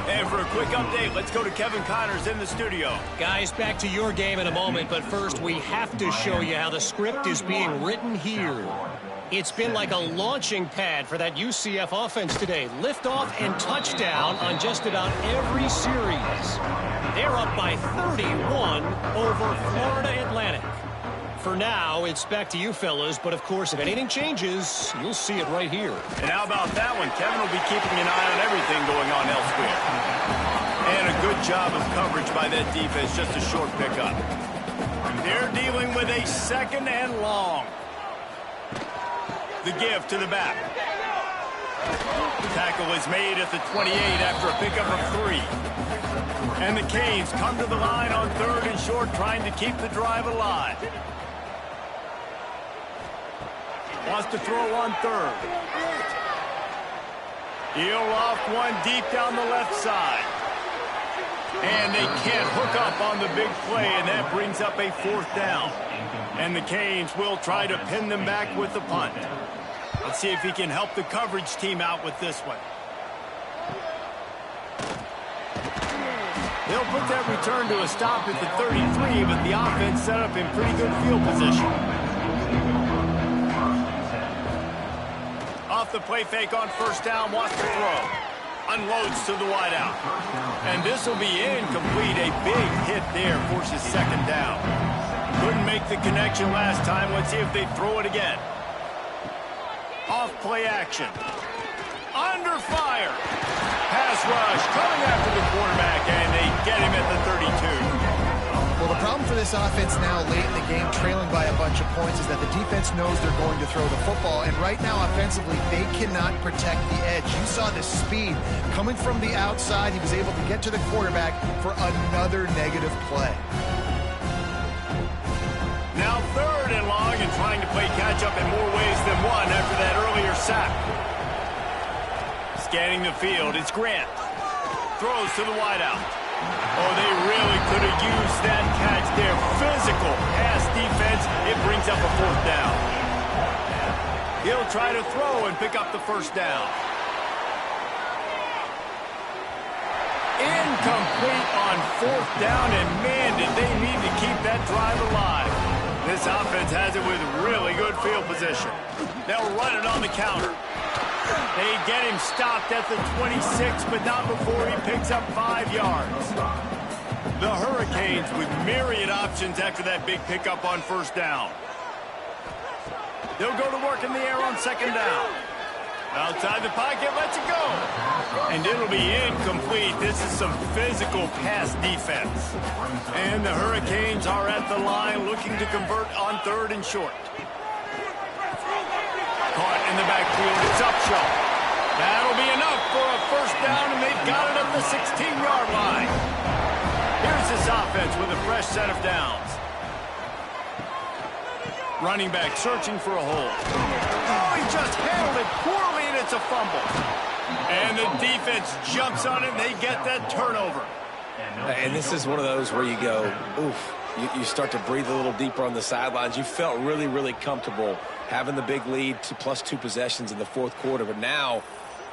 And for a quick update, let's go to Kevin Connors in the studio. Guys, back to your game in a moment, but first we have to show you how the script is being written here. It's been like a launching pad for that UCF offense today. Liftoff and touchdown on just about every series. They're up by 31 over Florida Atlantic. For now, it's back to you fellas, but of course, if anything changes, you'll see it right here. And how about that one? Kevin will be keeping an eye on everything going on elsewhere. And a good job of coverage by that defense, just a short pickup. They're dealing with a 2nd and long. The give to the back. The tackle is made at the 28 after a pickup of 3. And the Canes come to the line on 3rd and short, trying to keep the drive alive. Wants to throw on 3rd. He'll off one deep down the left side. And they can't hook up on the big play, and that brings up a 4th down. And the Canes will try to pin them back with the punt. Let's see if he can help the coverage team out with this one. They'll put that return to a stop at the 33, but the offense set up in pretty good field position. Off the play fake on 1st down, wants to throw. Unloads to the wideout. And this will be incomplete. A big hit there forces 2nd down. Couldn't make the connection last time. Let's see if they throw it again. Off play action. Under fire. Pass rush coming after the quarterback, and they get him at the 32. Well, the problem for this offense now late in the game, trailing by a bunch of points, is that the defense knows they're going to throw the football. And right now, offensively, they cannot protect the edge. You saw the speed coming from the outside. He was able to get to the quarterback for another negative play. Now 3rd and long, and trying to play catch-up in more ways than one after that earlier sack. Scanning the field, it's Grant. Throws to the wideout. Oh, they really could have used that catch there. Physical pass defense. It brings up a 4th down. He'll try to throw and pick up the 1st down. Incomplete on 4th down, and man, did they need to keep that drive alive. This offense has it with really good field position. They'll run it on the counter. They get him stopped at the 26, but not before he picks up 5 yards. The Hurricanes with myriad options after that big pickup on 1st down. They'll go to work in the air on 2nd down. Outside the pocket, lets it go. And it'll be incomplete. This is some physical pass defense. And the Hurricanes are at the line looking to convert on 3rd and short. Caught in the backfield, it's Upshaw. That'll be enough for a 1st down, and they've got it at the 16-yard line. Here's this offense with a fresh set of downs. Running back searching for a hole. Oh, he just handled it poorly, and it's a fumble. And the defense jumps on it, and they get that turnover. And this is one of those where you go, oof. You start to breathe a little deeper on the sidelines. You felt really, really comfortable having the big lead to +2 possessions in the 4th quarter. But now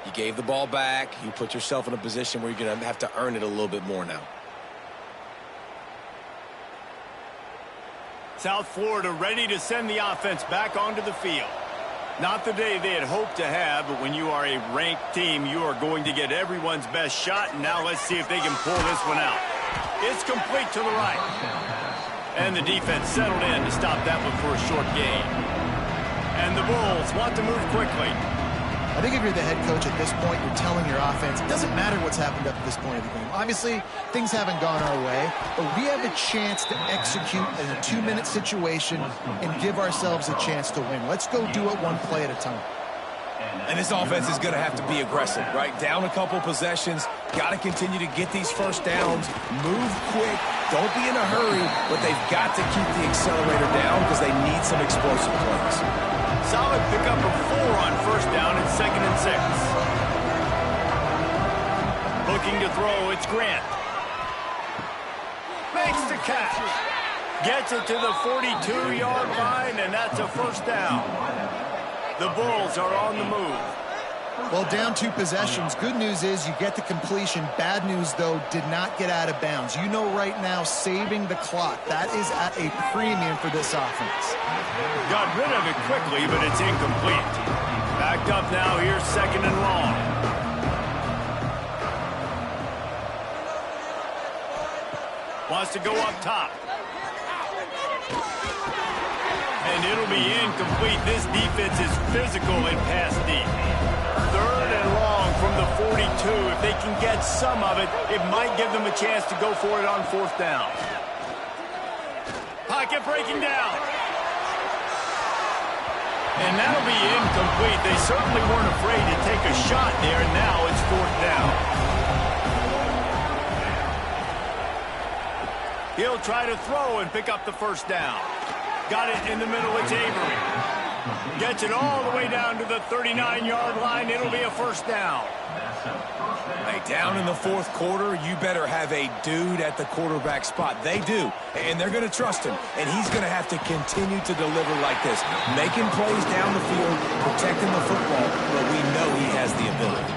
you gave the ball back. You put yourself in a position where you're going to have to earn it a little bit more now. South Florida ready to send the offense back onto the field. Not the day they had hoped to have, but when you are a ranked team, you are going to get everyone's best shot. And now let's see if they can pull this one out. It's complete to the right. And the defense settled in to stop that one for a short gain. And the Bulls want to move quickly. I think if you're the head coach at this point, you're telling your offense, it doesn't matter what's happened up to this point of the game. Obviously, things haven't gone our way, but we have a chance to execute in a 2-minute situation and give ourselves a chance to win. Let's go do it one play at a time. And this offense is going to have to be aggressive, right? Down a couple possessions, got to continue to get these first downs, move quick, don't be in a hurry, but they've got to keep the accelerator down because they need some explosive plays. Solid pickup of 4 on first down and 2nd and 6. Looking to throw, it's Grant. Makes the catch. Gets it to the 42-yard line, and that's a first down. The Bulls are on the move. Well, down 2 possessions. Good news is you get the completion. Bad news, though, did not get out of bounds. You know right now, saving the clock. That is at a premium for this offense. Got rid of it quickly, but it's incomplete. Backed up now, here's 2nd and long. Wants to go up top. And it'll be incomplete. This defense is physical and pass deep. 3rd and long from the 42. If they can get some of it, it might give them a chance to go for it on 4th down. Pocket breaking down. And that'll be incomplete. They certainly weren't afraid to take a shot there, and now it's 4th down. He'll try to throw and pick up the first down. Got it in the middle, it's Avery. Gets it all the way down to the 39-yard line. It'll be a first down. Hey, down in the 4th quarter, you better have a dude at the quarterback spot. They do, and they're going to trust him, and he's going to have to continue to deliver like this, making plays down the field, protecting the football, but we know he has the ability.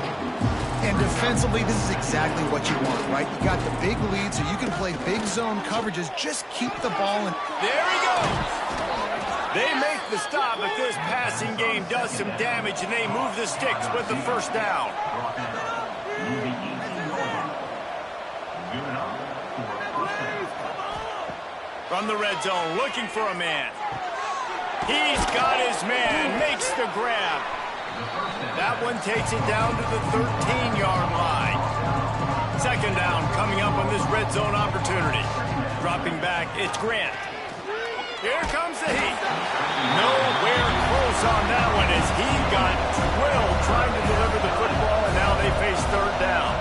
And defensively, this is exactly what you want, right? You got the big lead, so you can play big zone coverages. Just keep the ball in. There he goes. They make the stop, but this passing game does some damage, and they move the sticks with the first down. From the red zone, looking for a man. He's got his man, makes the grab. That one takes it down to the 13-yard line. 2nd down coming up on this red zone opportunity. Dropping back, it's Grant. Here comes the heat. Nowhere close on that one as he got drilled trying to deliver the football, and now they face 3rd down.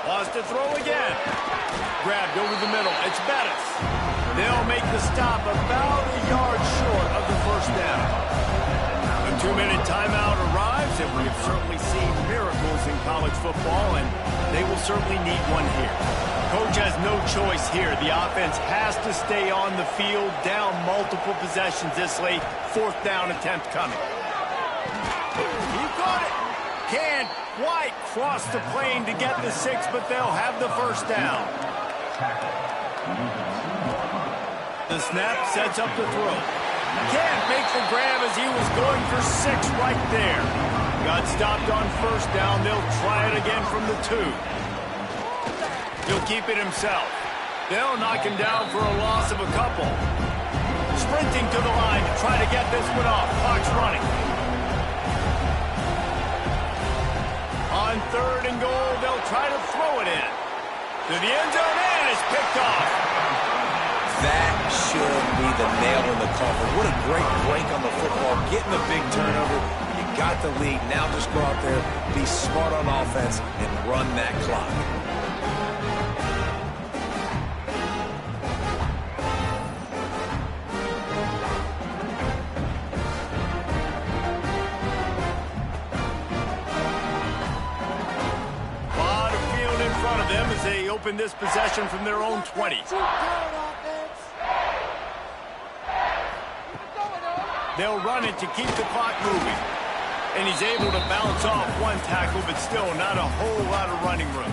Wants to throw again. Grabbed over the middle. It's Bettis. They'll make the stop about a yard short of the first down. A 2-minute timeout arrives, and we have certainly seen miracles in college football, and they will certainly need one here. Coach has no choice here. The offense has to stay on the field, down multiple possessions this late. 4th down attempt coming. He caught it. Can White cross the plane to get the 6, but they'll have the first down. The snap sets up the throw. Can't make the grab as he was going for 6 right there. Got stopped on first down. They'll try it again from the 2. He'll keep it himself. They'll knock him down for a loss of a couple. Sprinting to the line to try to get this one off. Clock's running. On 3rd and goal, they'll try to throw it in. To the end zone, and it's picked off. That should be the nail in the coffin. What a great break on the football. Getting the big turnover. You got the lead. Now just go out there, be smart on offense, and run that clock. Them as they open this possession from their own 20. They'll run it to keep the clock moving. And he's able to bounce off one tackle, but still not a whole lot of running room.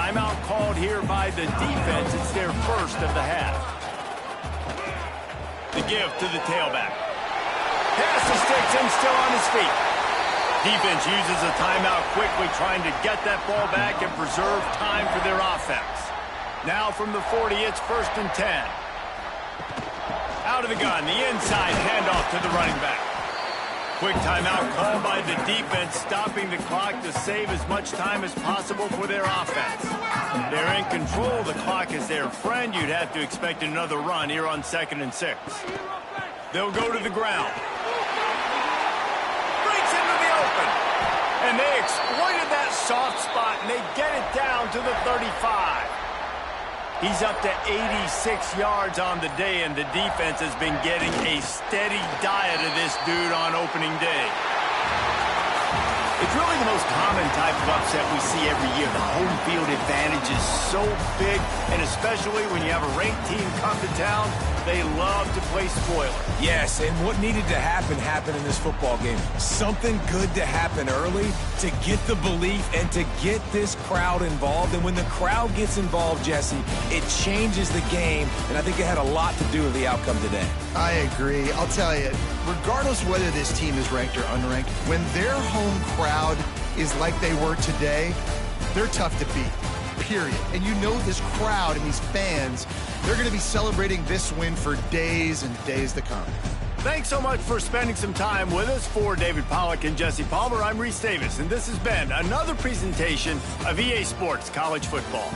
Timeout called here by the defense. It's their first of the half. The give to the tailback. Pass to sticks and still on his feet. Defense uses a timeout quickly, trying to get that ball back and preserve time for their offense. Now from the 40, it's 1st and 10. Out of the gun, the inside handoff to the running back. Quick timeout called by the defense, stopping the clock to save as much time as possible for their offense. They're in control of the clock as their friend. You'd have to expect another run here on 2nd and 6. They'll go to the ground. Breaks into the open. And they exploited that soft spot, and they get it down to the 35. He's up to 86 yards on the day, and the defense has been getting a steady diet of this dude on opening day. It's really the most common type of upset we see every year. The home field advantage is so big, and especially when you have a ranked team come to town, they love to play spoiler. Yes, and what needed to happen happened in this football game. Something good to happen early to get the belief and to get this crowd involved. And when the crowd gets involved, Jesse, it changes the game, and I think it had a lot to do with the outcome today. I agree. I'll tell you, regardless whether this team is ranked or unranked, when their home crowd is like they were today, they're tough to beat, period. And you know this crowd and these fans, they're going to be celebrating this win for days and days to come. Thanks so much for spending some time with us. For David Pollack and Jesse Palmer, I'm Reese Davis, and this has been another presentation of EA Sports College Football.